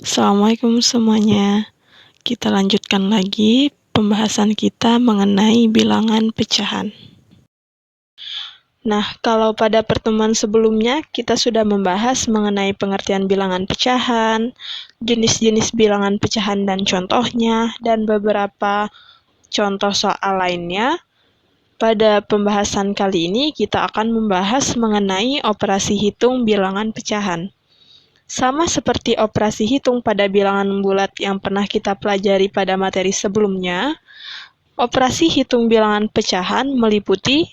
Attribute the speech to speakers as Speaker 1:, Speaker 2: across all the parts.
Speaker 1: Assalamualaikum semuanya. Kita lanjutkan lagi pembahasan kita mengenai bilangan pecahan. Nah, kalau pada pertemuan sebelumnya kita sudah membahas mengenai pengertian bilangan pecahan, jenis-jenis bilangan pecahan dan contohnya, dan beberapa contoh soal lainnya. Pada pembahasan kali ini kita akan membahas mengenai operasi hitung bilangan pecahan. Sama seperti operasi hitung pada bilangan bulat yang pernah kita pelajari pada materi sebelumnya, operasi hitung bilangan pecahan meliputi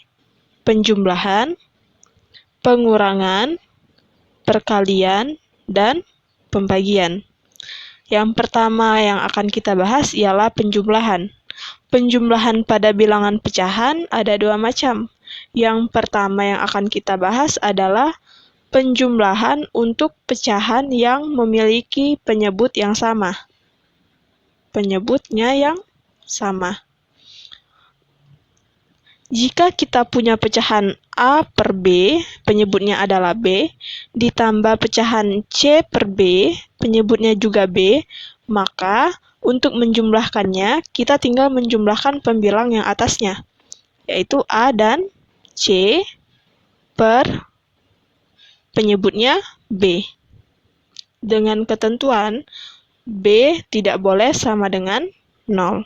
Speaker 1: penjumlahan, pengurangan, perkalian, dan pembagian. Yang pertama yang akan kita bahas ialah penjumlahan. Penjumlahan pada bilangan pecahan ada dua macam. Yang pertama yang akan kita bahas adalah penjumlahan untuk pecahan yang memiliki penyebut yang sama. Penyebutnya yang sama. Jika kita punya pecahan A per B, penyebutnya adalah B, ditambah pecahan C per B, penyebutnya juga B, maka untuk menjumlahkannya, kita tinggal menjumlahkan pembilang yang atasnya, yaitu A dan C per penyebutnya B. Dengan ketentuan, B tidak boleh sama dengan 0.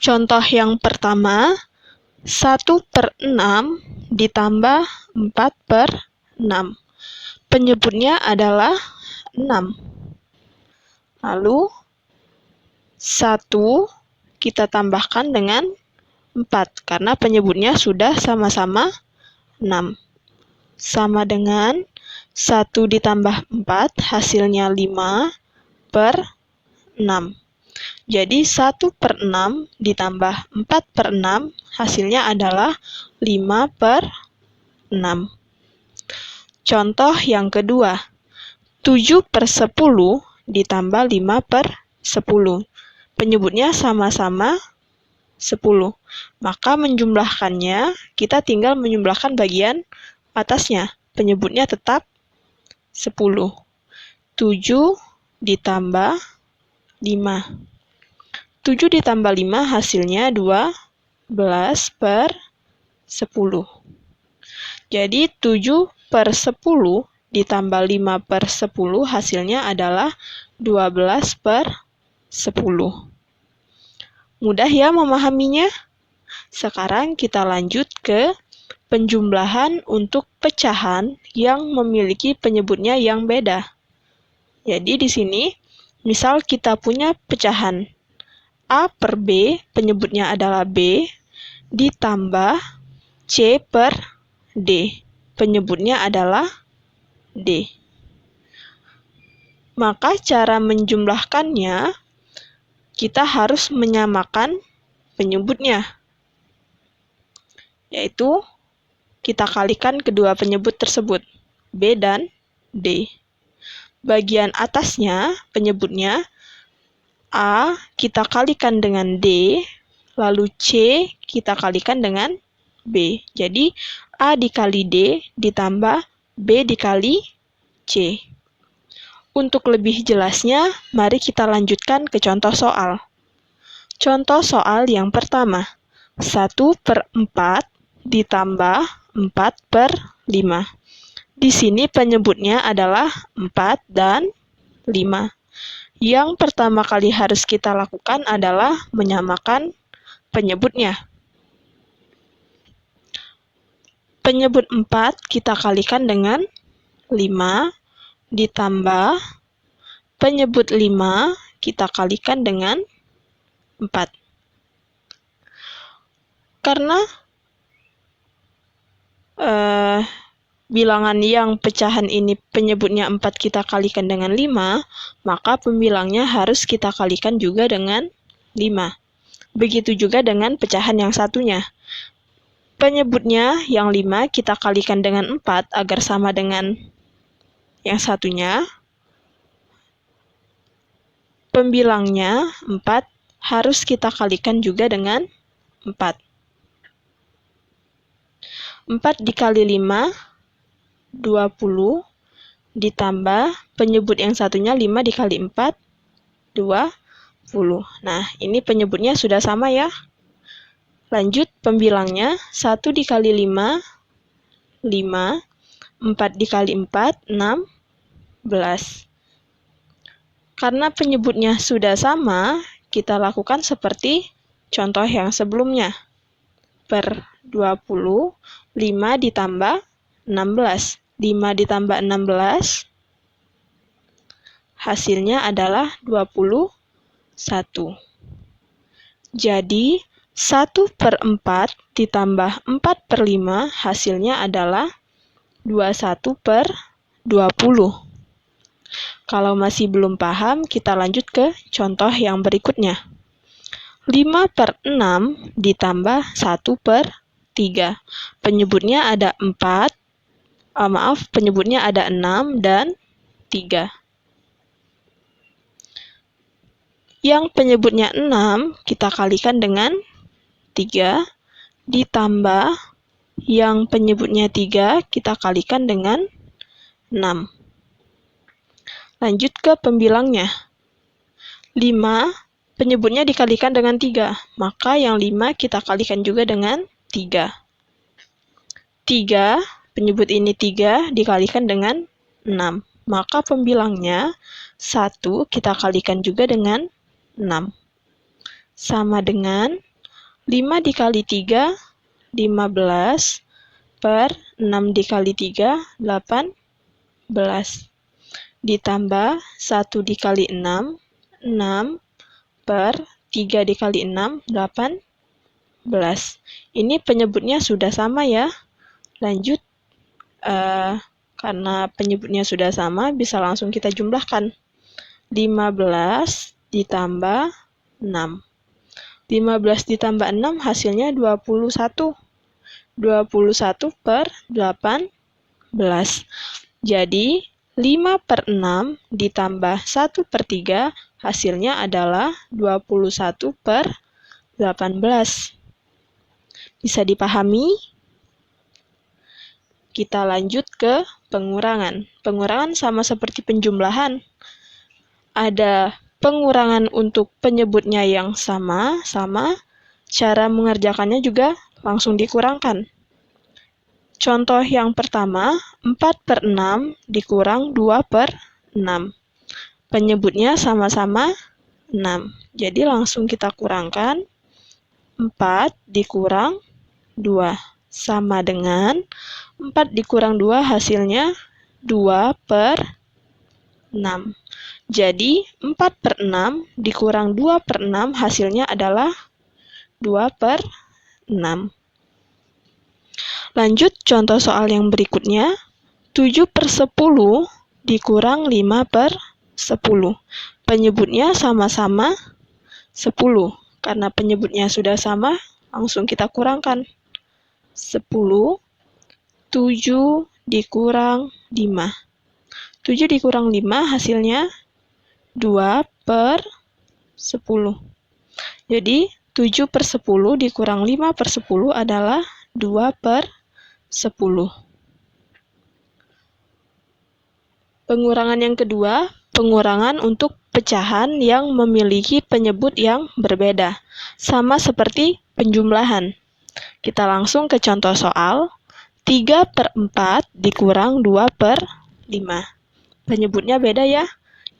Speaker 1: Contoh yang pertama, 1 per 6 ditambah 4 per 6. Penyebutnya adalah 6. Lalu, 1 kita tambahkan dengan 4, karena penyebutnya sudah sama-sama 6. Sama dengan 1 ditambah 4, hasilnya 5 per 6. Jadi 1 per 6 ditambah 4 per 6, hasilnya adalah 5 per 6. Contoh yang kedua, 7 per 10 ditambah 5 per 10. Penyebutnya sama-sama 10. Maka menjumlahkannya, kita tinggal menjumlahkan bagian atasnya. Penyebutnya tetap 10. 7 ditambah 5. 7 ditambah 5 hasilnya 12 per 10. Jadi 7 per 10 ditambah 5 per 10 hasilnya adalah 12 per 10. Mudah ya memahaminya? Sekarang kita lanjut ke penjumlahan untuk pecahan yang memiliki penyebutnya yang beda. Jadi di sini, misal kita punya pecahan A per B, penyebutnya adalah B, ditambah C per D, penyebutnya adalah D. Maka cara menjumlahkannya, kita harus menyamakan penyebutnya, yaitu kita kalikan kedua penyebut tersebut, B dan D. Bagian atasnya, penyebutnya, A kita kalikan dengan D, lalu C kita kalikan dengan B. Jadi, A dikali D ditambah B dikali C. Untuk lebih jelasnya, mari kita lanjutkan ke contoh soal. Contoh soal yang pertama, 1 per 4 ditambah 4 per 5. Di sini penyebutnya adalah 4 dan 5. Yang pertama kali harus kita lakukan adalah menyamakan penyebutnya. Penyebut 4 kita kalikan dengan 5, ditambah penyebut 5 kita kalikan dengan 4. Karena bilangan yang pecahan ini penyebutnya 4 kita kalikan dengan 5, maka pembilangnya harus kita kalikan juga dengan 5. Begitu juga dengan pecahan yang satunya. Penyebutnya yang 5 kita kalikan dengan 4 agar sama dengan yang satunya. Pembilangnya 4 harus kita kalikan juga dengan 4. 4 dikali 5, 20, ditambah penyebut yang satunya 5 dikali 4, 20. Nah, ini penyebutnya sudah sama ya. Lanjut pembilangnya, 1 dikali 5, 5, 4 dikali 4, 16. Karena penyebutnya sudah sama, kita lakukan seperti contoh yang sebelumnya. Per 20, 5 ditambah 16. 5 ditambah 16, hasilnya adalah 21. Jadi, 1/4 ditambah 4/5 hasilnya adalah 21/20. Kalau masih belum paham, kita lanjut ke contoh yang berikutnya. 5/6 ditambah 1/3. Penyebutnya ada 4, penyebutnya ada 6 dan 3. Yang penyebutnya 6 kita kalikan dengan 3, ditambah yang penyebutnya 3 kita kalikan dengan 6. Lanjut ke pembilangnya. 5 penyebutnya dikalikan dengan 3, maka yang 5 kita kalikan juga dengan 3. 3, penyebut ini 3 dikalikan dengan 6, maka pembilangnya 1 kita kalikan juga dengan 6. Sama dengan 5 dikali 3, 15, per 6 dikali 3, 18. Ditambah 1 dikali 6, 6, per 3 dikali 6, 18. Ini penyebutnya sudah sama ya. Lanjut, karena penyebutnya sudah sama, bisa langsung kita jumlahkan. 15 ditambah 6. 15 ditambah 6 hasilnya 21. 21/18. Jadi, 5/6 ditambah 1/3 hasilnya adalah 21/18. Bisa dipahami? Kita lanjut ke pengurangan. Pengurangan sama seperti penjumlahan. Ada pengurangan untuk penyebutnya yang sama, cara mengerjakannya juga langsung dikurangkan. Contoh yang pertama, 4/6 dikurang 2/6. Penyebutnya sama-sama 6. Jadi langsung kita kurangkan. 4 dikurang 2. Sama dengan 4 dikurang 2 hasilnya 2/6. Jadi, 4/6 dikurang 2/6 hasilnya adalah 2/6. Lanjut contoh soal yang berikutnya. 7/10 dikurang 5/10. Penyebutnya sama-sama 10. Karena penyebutnya sudah sama, langsung kita kurangkan. 10, 7 dikurang 5. 7 dikurang 5 hasilnya 2/10. Jadi, 7/10 dikurang 5/10 adalah 2/10. Pengurangan yang kedua, pengurangan untuk pecahan yang memiliki penyebut yang berbeda. Sama seperti penjumlahan. Kita langsung ke contoh soal. 3/4 dikurang 2/5. Penyebutnya beda ya.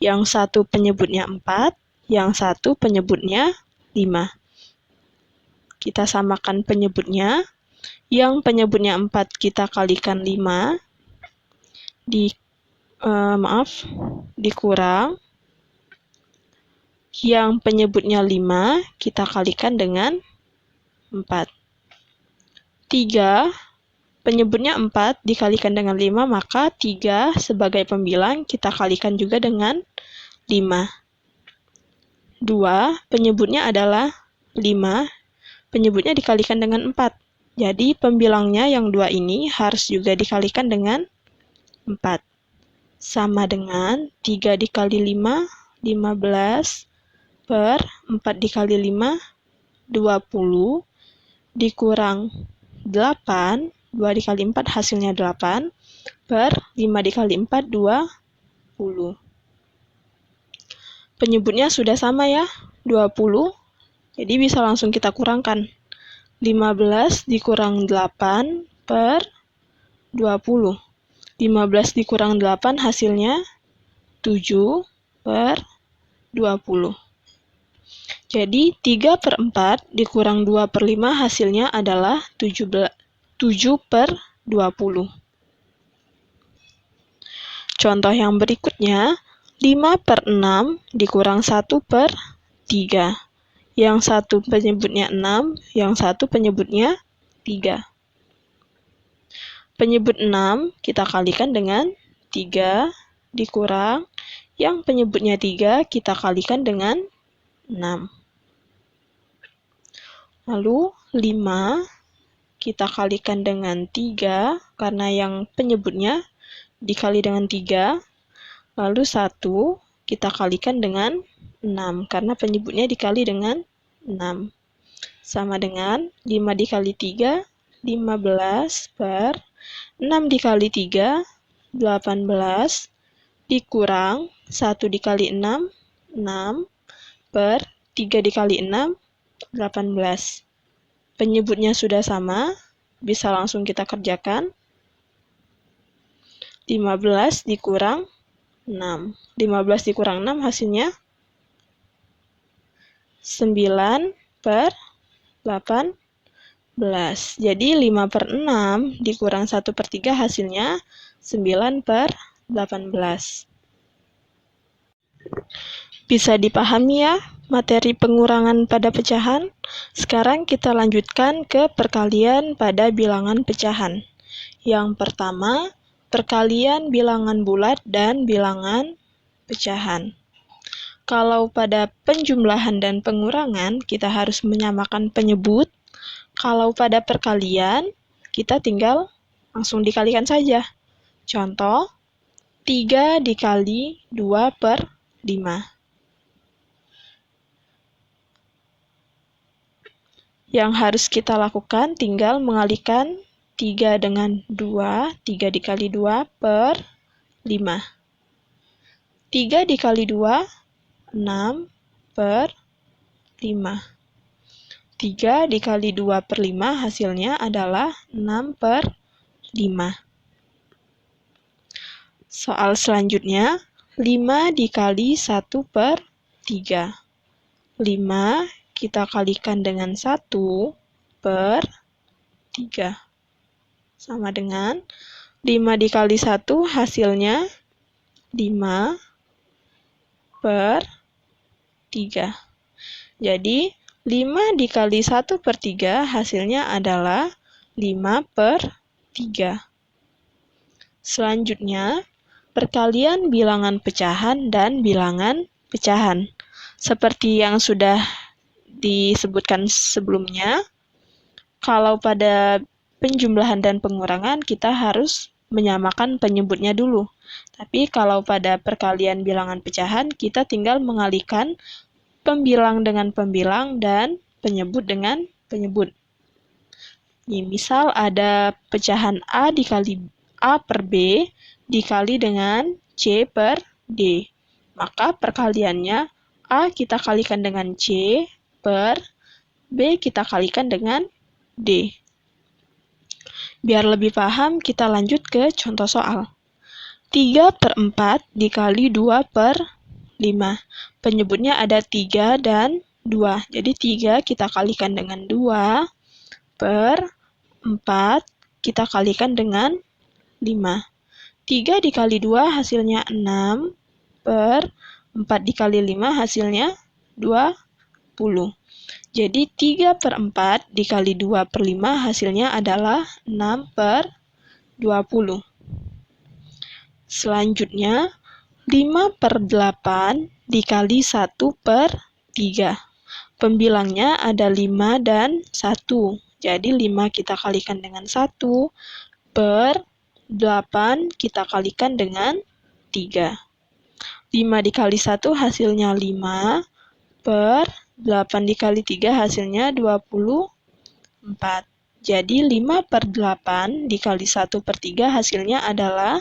Speaker 1: Yang satu penyebutnya 4, yang satu penyebutnya 5. Kita samakan penyebutnya. Yang penyebutnya 4 kita kalikan 5. Dikurang. Yang penyebutnya 5 kita kalikan dengan 4. 3, penyebutnya 4 dikalikan dengan 5, maka 3 sebagai pembilang kita kalikan juga dengan 5. 2, penyebutnya adalah 5, penyebutnya dikalikan dengan 4. Jadi pembilangnya yang 2 ini harus juga dikalikan dengan 4. Sama dengan 3 dikali 5, 15, per 4 dikali 5, 20, dikurang 8, 2 dikali 4 hasilnya 8, per 5 dikali 4, 20. Penyebutnya sudah sama ya, 20, jadi bisa langsung kita kurangkan. 15 dikurang 8 per 20. 15 dikurang 8 hasilnya 7 per 20. Jadi 3 per 4 dikurang 2 per 5 hasilnya adalah 7 per 20. Contoh yang berikutnya, 5 per 6 dikurang 1 per 3. Yang satu penyebutnya 6, yang satu penyebutnya 3. Penyebut 6 kita kalikan dengan 3 dikurang yang penyebutnya 3 kita kalikan dengan 6. Lalu 5 kita kalikan dengan 3 karena yang penyebutnya dikali dengan 3. Lalu 1 kita kalikan dengan 6 karena penyebutnya dikali dengan 6. Sama dengan 5 dikali 3, 15 per 6 dikali 3, 18, dikurang 1 dikali 6, 6, per 3 dikali 6, 18. Penyebutnya sudah sama, bisa langsung kita kerjakan. 15 dikurang 6. 15 dikurang 6 hasilnya 9 per 18. Jadi 5 per 6 dikurang 1 per 3 hasilnya 9 per 18. Bisa dipahami ya materi pengurangan pada pecahan? Sekarang kita lanjutkan ke perkalian pada bilangan pecahan. Yang pertama, perkalian bilangan bulat dan bilangan pecahan. Kalau pada penjumlahan dan pengurangan, kita harus menyamakan penyebut. Kalau pada perkalian, kita tinggal langsung dikalikan saja. Contoh, 3 dikali 2 per 5. Yang harus kita lakukan tinggal mengalikan 3 dengan 2, 3 dikali 2 per 5. 3 dikali 2, 6 per 5. 3 dikali 2 per 5 hasilnya adalah 6 per 5. Soal selanjutnya, 5 dikali 1 per 3. 5 kita kalikan dengan 1 per 3. Sama dengan 5 dikali 1 hasilnya 5 per 3. Jadi 5 dikali 1 per 3 hasilnya adalah 5 per 3. Selanjutnya, perkalian bilangan pecahan dan bilangan pecahan. Seperti yang sudah disebutkan sebelumnya, kalau pada penjumlahan dan pengurangan kita harus menyamakan penyebutnya dulu. Tapi kalau pada perkalian bilangan pecahan, kita tinggal mengalihkan pembilang dengan pembilang dan penyebut dengan penyebut. Ini misal ada pecahan A dikali A per B dikali dengan C per D. Maka perkaliannya A kita kalikan dengan C per B kita kalikan dengan D. Biar lebih paham, kita lanjut ke contoh soal. 3 per 4 dikali 2 per 5. Penyebutnya ada 3 dan 2. Jadi 3 kita kalikan dengan 2 per 4 kita kalikan dengan 5. 3 dikali 2 hasilnya 6 per 4 dikali 5 hasilnya 20. Jadi 3 per 4 dikali 2 per 5 hasilnya adalah 6 per 20. Selanjutnya, 5 per 8 dikali 1 per 3. Pembilangnya ada 5 dan 1. Jadi 5 kita kalikan dengan 1 per 8 kita kalikan dengan 3. 5 dikali 1 hasilnya 5 per 8 dikali 3 hasilnya 24. Jadi 5 per 8 dikali 1 per 3 hasilnya adalah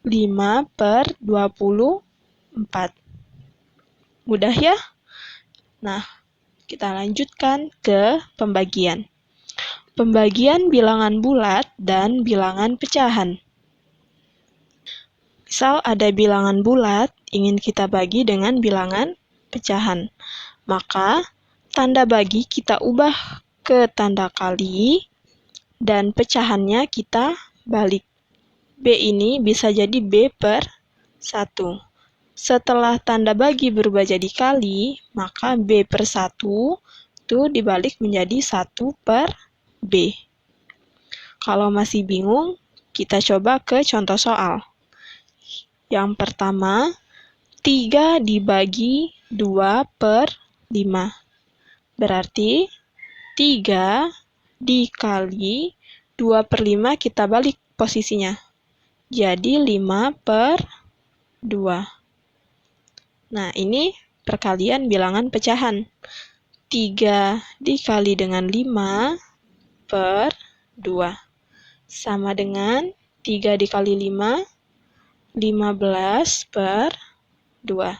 Speaker 1: 5 per 24. Mudah ya? Nah, kita lanjutkan ke pembagian. Pembagian bilangan bulat dan bilangan pecahan. Misal ada bilangan bulat, ingin kita bagi dengan bilangan pecahan. Maka, tanda bagi kita ubah ke tanda kali, dan pecahannya kita balik. B ini bisa jadi B per 1. Setelah tanda bagi berubah jadi kali, maka B per 1 itu dibalik menjadi 1 per B. Kalau masih bingung, kita coba ke contoh soal. Yang pertama, 3 dibagi 2 per 5. Berarti 3 dikali 2 per 5 kita balik posisinya. Jadi 5 per 2. Nah, ini perkalian bilangan pecahan. 3 dikali dengan 5 per 2. Sama dengan 3 dikali 5, 15 per 2.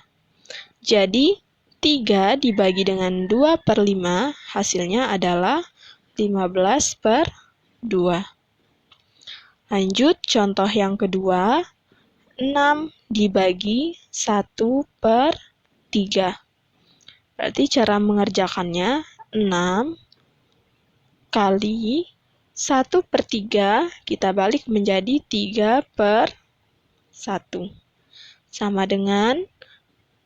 Speaker 1: Jadi, 3 dibagi dengan 2 per 5, hasilnya adalah 15 per 2. Lanjut, contoh yang kedua, 6 dibagi 1 per 3. Berarti cara mengerjakannya 6 kali 1 per 3 kita balik menjadi 3 per 1. Sama dengan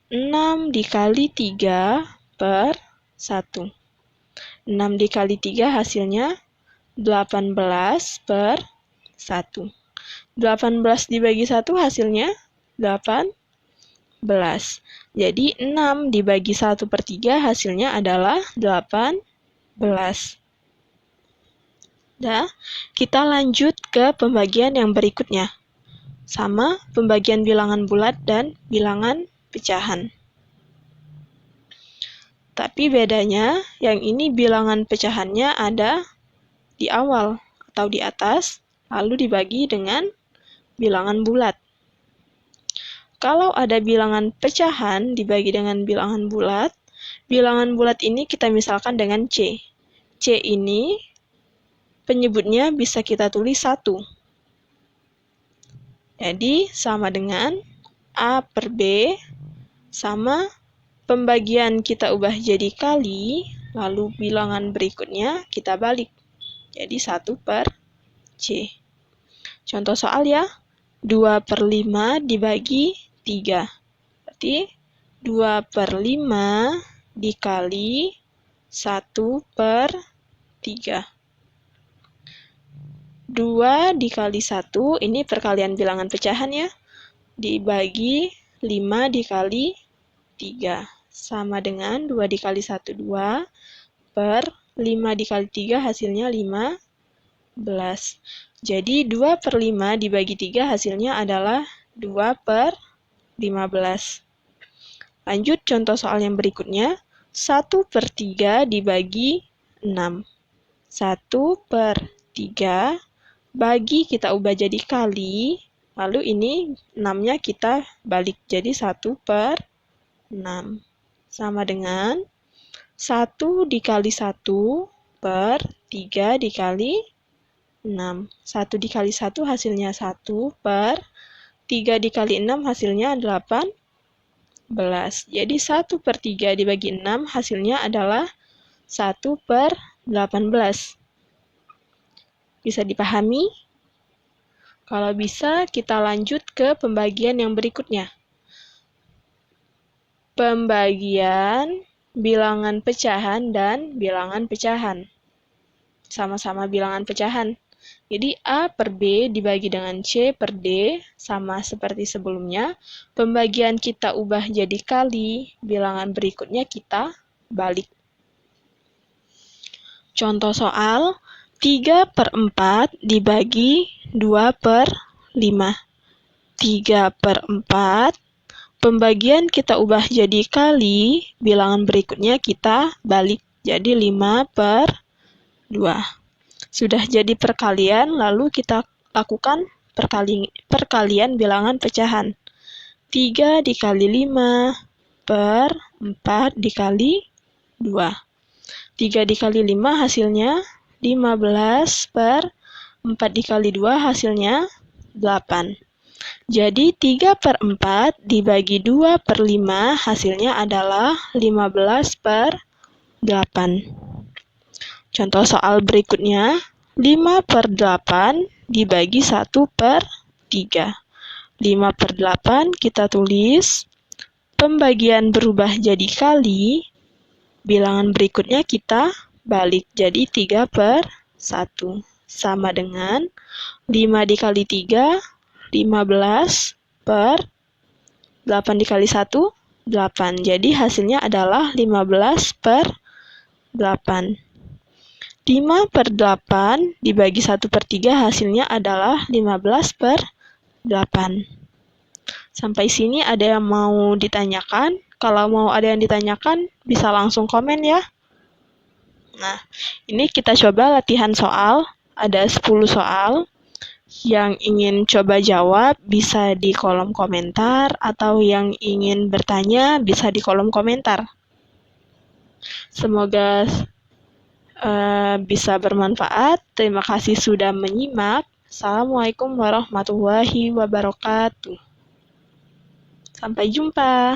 Speaker 1: 6 dikali 3 per 1. 6 dikali 3 hasilnya 18 per 1. 18 dibagi 1 hasilnya 18. Jadi 6 dibagi 1 per 3 hasilnya adalah 18. Nah, kita lanjut ke pembagian yang berikutnya. Sama pembagian bilangan bulat dan bilangan pecahan. Tapi bedanya, yang ini bilangan pecahannya ada di awal atau di atas, lalu dibagi dengan bilangan bulat. Kalau ada bilangan pecahan dibagi dengan bilangan bulat ini kita misalkan dengan C. C ini penyebutnya bisa kita tulis 1. Jadi sama dengan A per B sama pembagian kita ubah jadi kali, lalu bilangan berikutnya kita balik. Jadi 1 per C. Contoh soal ya, 2 per 5 dibagi 3. Berarti 2 per 5 dikali 1 per 3. 2 dikali 1, ini perkalian bilangan pecahan ya, dibagi 5 dikali 3. Sama dengan 2 dikali 1, 2, per 5 dikali 3 hasilnya 15. Jadi 2 per 5 dibagi 3 hasilnya adalah 2 per 15. Lanjut contoh soal yang berikutnya. 1 per 3 dibagi 6. 1 per 3 bagi kita ubah jadi kali, lalu ini 6-nya kita balik jadi 1 per 6. Sama dengan 1 dikali 1 per 3 dikali 6. 1 dikali 1 hasilnya 1 per 3 dikali 6 hasilnya 18. Jadi 1 per 3 dibagi 6 hasilnya adalah 1 per 18. Bisa dipahami? Kalau bisa, kita lanjut ke pembagian yang berikutnya. Pembagian bilangan pecahan dan bilangan pecahan. Sama-sama bilangan pecahan. Jadi A per B dibagi dengan C per D, sama seperti sebelumnya. Pembagian kita ubah jadi kali, bilangan berikutnya kita balik. Contoh soal, 3 per 4 dibagi 2 per 5. 3 per 4 Pembagian kita ubah jadi kali, bilangan berikutnya kita balik jadi 5/2. Sudah jadi perkalian, lalu kita lakukan perkalian bilangan pecahan. 3 dikali 5 per 4 dikali 2. 3 dikali 5 hasilnya 15 per 4 dikali 2 hasilnya 8. Jadi 3/4 dibagi 2/5 hasilnya adalah 15/8. Contoh soal berikutnya, 5/8 dibagi 1/3. 5/8 kita tulis, pembagian berubah jadi kali, bilangan berikutnya kita balik jadi 3/1. Sama dengan 5 dikali 3, 15 per 8 dikali 1, 8. Jadi hasilnya adalah 15/8. 5/8 dibagi 1/3 hasilnya adalah 15/8. Sampai sini ada yang mau ditanyakan? Kalau mau ada yang ditanyakan, bisa langsung komen ya. Nah, ini kita coba latihan soal. Ada 10 soal. Yang ingin coba jawab bisa di kolom komentar, atau yang ingin bertanya bisa di kolom komentar. Semoga bisa bermanfaat. Terima kasih sudah menyimak. Assalamualaikum warahmatullahi wabarakatuh. Sampai jumpa.